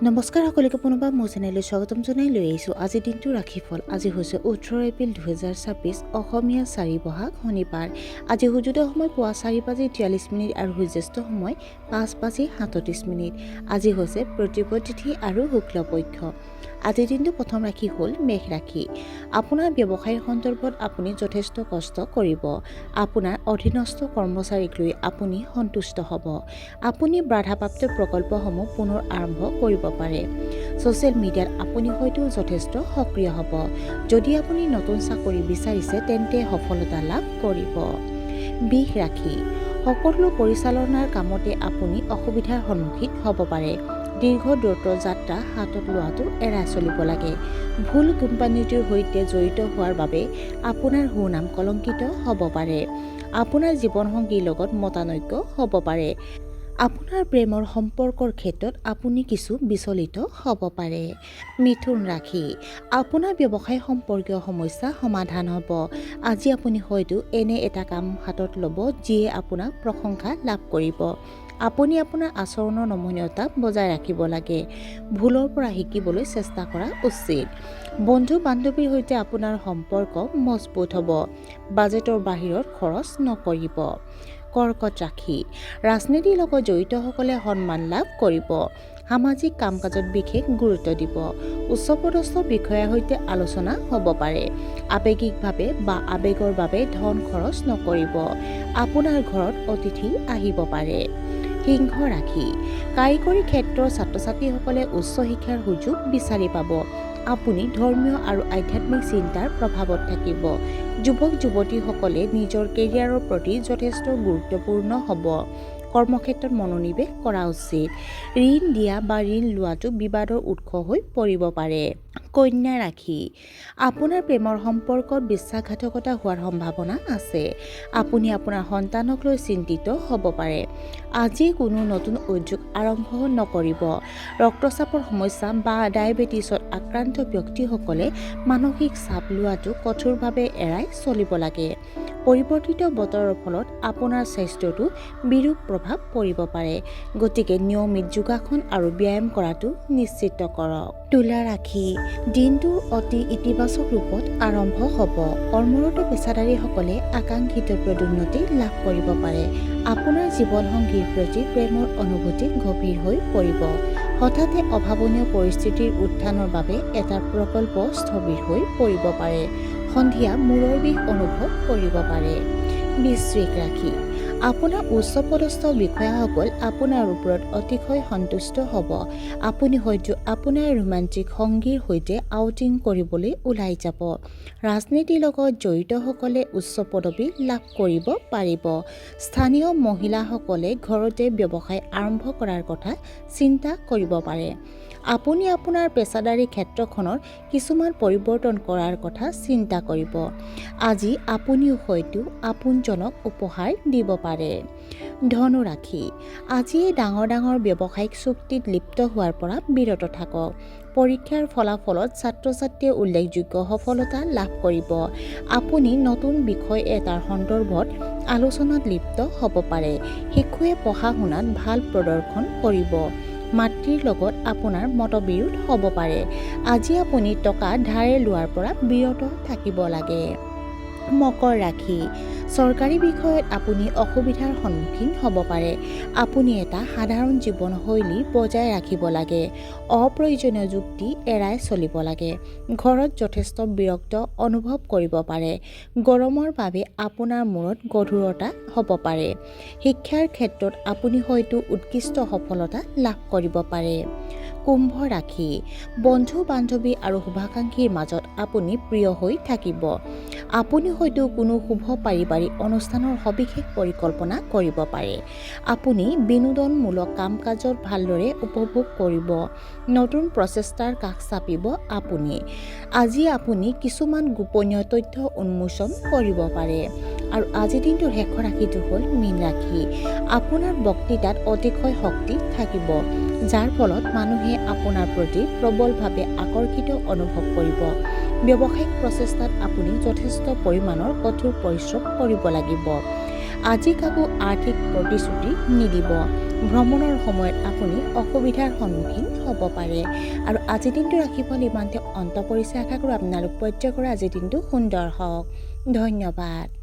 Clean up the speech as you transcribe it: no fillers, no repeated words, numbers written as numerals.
নমস্কাৰ সকলোকে পুনৰবাৰ মোৰ চেনেললৈ স্বাগতম জনাই লৈ আহিছোঁ আজিৰ দিনটো ৰাশিফল। আজি হৈছে 18 এপ্ৰিল 2026, অসমীয়া 4 বহাগ শনিবাৰ। আজি সূৰ্যোদয় সময় পুৱা 4:43 আৰু সূৰ্যাস্ত সময় 5:37। আজি হৈছে প্ৰতিপদ তিথি আৰু শুক্লপক্ষ। আজিৰ দিনটো প্ৰথম ৰাশি হ'ল মেষ ৰাশি। আপোনাৰ ব্যৱসায়ৰ সন্দৰ্ভত আপুনি যথেষ্ট কষ্ট কৰিব। আপোনাৰ অধীনস্থ কৰ্মচাৰীক লৈ আপুনি সন্তুষ্ট হ'ব। আপুনি বাধাপ্ৰাপ্ত প্ৰকল্পসমূহ পুনৰ আৰম্ভ কৰিব পাৰে। ছ'চিয়েল মিডিয়াত আপুনি হয়তো যথেষ্ট সক্ৰিয় হ'ব। যদি আপুনি নতুন চাকৰি বিচাৰিছে তেন্তে সফলতা লাভ কৰিব। বৃষ ৰাশি। সকলো পৰিচালনাৰ কামতে আপুনি অসুবিধাৰ সন্মুখীন হ'ব পাৰে। দীৰ্ঘ দূৰত্বৰ যাত্ৰা হাতত লোৱাটো এৰাই চলিব লাগে। ভুল কোম্পানীটোৰ সৈতে জড়িত হোৱাৰ বাবে আপোনাৰ সুনাম কলংকিত হ'ব পাৰে। আপোনাৰ জীৱনসংগীৰ লগত মতানৈক্য হ'ব পাৰে। আপোনাৰ প্ৰেমৰ সম্পৰ্কৰ ক্ষেত্ৰত আপুনি কিছু বিচলিত হ'ব পাৰে। মিথুন ৰাশি। আপোনাৰ ব্যৱসায় সম্পৰ্কীয় সমস্যা সমাধান হ'ব। আজি আপুনি হয়তো এনে এটা কাম হাতত ল'ব যিয়ে আপোনাক প্ৰশংসা লাভ কৰিব। আপুনি আপোনাৰ আচৰণৰ নমনীয়তা বজাই ৰাখিব লাগে। ভুলৰ পৰা শিকিবলৈ চেষ্টা কৰা উচিত। বন্ধু বান্ধৱীৰ সৈতে আপোনাৰ সম্পৰ্ক মজবুত হ'ব। বাজেটৰ বাহিৰত খৰচ নকৰিব। কৰ্কট ৰাশি। ৰাজনীতিৰ লগত জড়িতসকলে সন্মান লাভ কৰিব। সামাজিক কাম কাজত বিশেষ গুৰুত্ব দিব। উচ্চপদস্থ বিষয়াৰ সৈতে আলোচনা হ'ব পাৰে। আৱেগিকভাৱে বা আৱেগৰ বাবে ধন খৰচ নকৰিব। আপোনাৰ ঘৰত অতিথি আহিব পাৰে। সিংহ ৰাশি। কাৰিকৰী ক্ষেত্ৰৰ ছাত্ৰ ছাত্ৰীসকলে উচ্চ শিক্ষাৰ সুযোগ বিচাৰি পাব। আপুনি ধৰ্মীয় আৰু আধ্যাত্মিক চিন্তাৰ প্ৰভাৱত থাকিব। যুৱক যুৱতীসকলে নিজৰ কেৰিয়াৰৰ প্ৰতি যথেষ্ট গুৰুত্বপূৰ্ণ হ'ব। কৰ্মক্ষেত্ৰত মনোনিৱেশ কৰা উচিত। ঋণ দিয়া বা ঋণ লোৱাটো বিবাদৰ উৎস হৈ পৰিব পাৰে। কন্যা ৰাশি। আপোনাৰ প্ৰেমৰ সম্পৰ্কত বিশ্বাসঘাতকতা হোৱাৰ সম্ভাৱনা আছে। আপুনি আপোনাৰ সন্তানক লৈ চিন্তিত হ'ব পাৰে। আজি কোনো নতুন উদ্যোগ আৰম্ভ নকৰিব। ৰক্তচাপৰ সমস্যা বা ডায়েবেটিছত আক্ৰান্ত ব্যক্তিসকলে মানসিক চাপ লোৱাটো কঠোৰভাৱে এৰাই চলিব লাগে। পৰিৱৰ্তিত বতৰৰ ফলত আপোনাৰ স্বাস্থ্যতো বিৰূপ প্ৰভাৱ পৰিব পাৰে। গতিকে নিয়মিত যোগাসন আৰু ব্যায়াম কৰাটো নিশ্চিত কৰক। তুলা ৰাশি। দিনটো অতি ইতিবাচক ৰূপত আৰম্ভ হ'ব। কৰ্মৰত পেছাদাৰীসকলে আকাংক্ষিত পদোন্নতি লাভ কৰিব পাৰে। আপোনাৰ জীৱনসংগীৰ প্ৰতি প্ৰেমৰ অনুভূতি গভীৰ হৈ পৰিব। হঠাতে অভাৱনীয় পৰিস্থিতিৰ উত্থানৰ বাবে এটা প্ৰকল্প স্থবিৰ হৈ পৰিব পাৰে। সন্ধিয়া মূৰৰ বিষ অনুভৱ কৰিব পাৰে। বৃশ্চিক ৰাশি। আপোনাৰ উচ্চপদস্থ বিষয়াসকল আপোনাৰ ওপৰত অতিশয় সন্তুষ্ট হ'ব। আপুনি হয়তো আপোনাৰ ৰোমান্টিক সংগীৰ সৈতে আউটিং কৰিবলৈ ওলাই যাব। ৰাজনীতিৰ লগত জড়িতসকলে উচ্চ পদবী লাভ কৰিব পাৰিব। স্থানীয় মহিলাসকলে ঘৰতে ব্যৱসায় আৰম্ভ কৰাৰ কথা চিন্তা কৰিব পাৰে। আপুনি আপোনাৰ পেছাদাৰী ক্ষেত্ৰখনৰ কিছুমান পৰিৱৰ্তন কৰাৰ কথা চিন্তা কৰিব। আজি আপুনিও হয়তো আপোনজনক উপহাৰ দিব পাৰে। ধনু ৰাশি। আজিয়ে ডাঙৰ ডাঙৰ ব্যৱসায়িক চুক্তিত লিপ্ত হোৱাৰ পৰা বিৰত থাকক। পৰীক্ষাৰ ফলাফলত ছাত্ৰ ছাত্ৰীয়ে উল্লেখযোগ্য সফলতা লাভ কৰিব। আপুনি নতুন বিষয় এটাৰ সন্দৰ্ভত আলোচনাত লিপ্ত হ'ব পাৰে। শিশুৱে পঢ়া শুনাত ভাল প্ৰদৰ্শন কৰিব। মাতৃৰ লগত আপোনাৰ মতবিৰোধ হ'ব পাৰে। আজি আপুনি টকা ধাৰে লোৱাৰ পৰা বিৰত থাকিব লাগে। মকৰ ৰাশি। চৰকাৰী বিষয়ত আপুনি অসুবিধাৰ সন্মুখীন হ'ব পাৰে। আপুনি এটা সাধাৰণ জীৱনশৈলী বজাই ৰাখিব লাগে। অপ্ৰয়োজনীয় যুক্তি এৰাই চলিব লাগে। ঘৰত যথেষ্ট বিৰক্ত অনুভৱ কৰিব পাৰে। গৰমৰ বাবে আপোনাৰ মূৰত গধুৰতা হ'ব পাৰে। শিক্ষাৰ ক্ষেত্ৰত আপুনি হয়তো উৎকৃষ্ট সফলতা লাভ কৰিব পাৰে। কুম্ভ ৰাশি। বন্ধু বান্ধৱী আৰু শুভাকাংক্ষীৰ মাজত আপুনি প্ৰিয় হৈ থাকিব। আপুনি হয়তো কোনো শুভ পাৰিবাৰিক অনুষ্ঠানৰ সবিশেষ পৰিকল্পনা কৰিব পাৰে। আপুনি বিনোদনমূলক কাম কাজত ভালদৰে উপভোগ কৰিব। নতুন প্ৰচেষ্টাৰ কাষ চাপিব আপুনি। আজি আপুনি কিছুমান গোপনীয় তথ্য উন্মোচন কৰিব পাৰে। আৰু আজিৰ দিনটোৰ শেষৰ ৰাশিটো হ'ল মীন ৰাশি। আপোনাৰ বক্তৃতাত অতিশয় শক্তি থাকিব, যাৰ ফলত মানুহে আপোনাৰ প্ৰতি প্ৰবলভাৱে আকৰ্ষিত অনুভৱ কৰিব। ব্যৱসায়িক প্ৰচেষ্টাত আপুনি যথেষ্ট পৰিমাণৰ কঠোৰ পৰিশ্ৰম কৰিব লাগিব। আজি কাকো আৰ্থিক প্ৰতিশ্ৰুতি নিদিব। ভ্ৰমণৰ সময়ত আপুনি অসুবিধাৰ সন্মুখীন হ'ব পাৰে। আৰু আজিৰ দিনটো ৰাশিফল ইমানতে অন্ত পৰিছে। আশা কৰোঁ আপোনালোক প্ৰত্যেকৰে আজিৰ দিনটো সুন্দৰ হওক। ধন্যবাদ।